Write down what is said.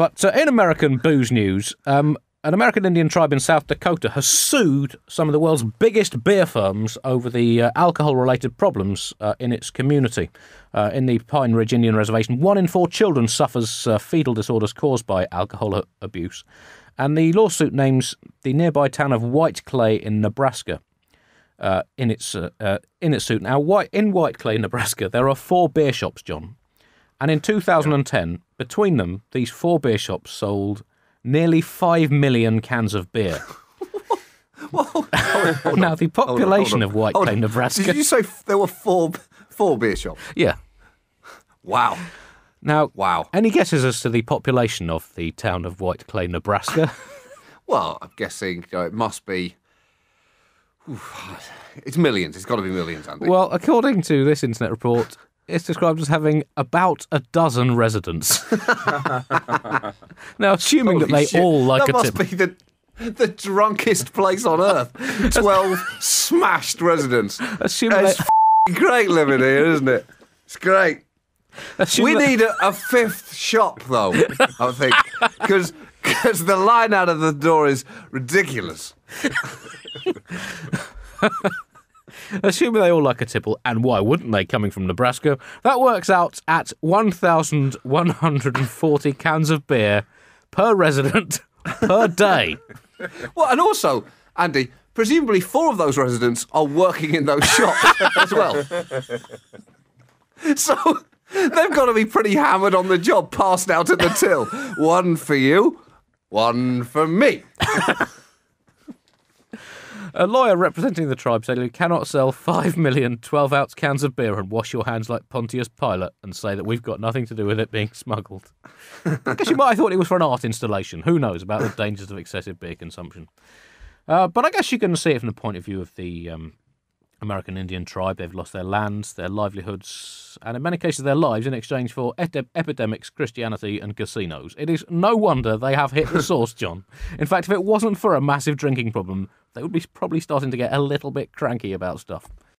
But in American booze news, an American Indian tribe in South Dakota has sued some of the world's biggest beer firms over the alcohol-related problems in its community. In the Pine Ridge Indian Reservation, 1 in 4 children suffers fetal disorders caused by alcohol abuse. And the lawsuit names the nearby town of White Clay in Nebraska in its suit. Now, in White Clay, Nebraska, there are 4 beer shops, John. And in 2010, between them, these 4 beer shops sold nearly 5 million cans of beer. Now, the population of White Clay, Nebraska... Did you say there were four beer shops? Yeah. Wow. Now, wow. Any guesses as to the population of the town of White Clay, Nebraska? Well, I'm guessing it must be... It's millions. It's got to be millions, Andy. Well, according to this internet report, it's described as having about a dozen residents. Now, assuming that they all like a tip... That must be the drunkest place on earth. 12 smashed residents. It's great living here, isn't it? It's great. We need a 5th shop, though, I think, because the line out of the door is ridiculous. Assuming they all like a tipple, and why wouldn't they, coming from Nebraska, that works out at 1,140 cans of beer per resident per day. Well, and also, Andy, presumably 4 of those residents are working in those shops as well. So they've got to be pretty hammered on the job, passed out at the till. 1 for you, 1 for me. A lawyer representing the tribe said you cannot sell 5 million 12-ounce cans of beer and wash your hands like Pontius Pilate and say that we've got nothing to do with it being smuggled. I guess you might have thought it was for an art installation. Who knows about the dangers of excessive beer consumption. But I guess you can see it from the point of view of the American Indian tribe. They've lost their lands, their livelihoods, and in many cases their lives in exchange for epidemics, Christianity and casinos. It is no wonder they have hit the source, John. In fact, if it wasn't for a massive drinking problem, they would be probably starting to get a little bit cranky about stuff.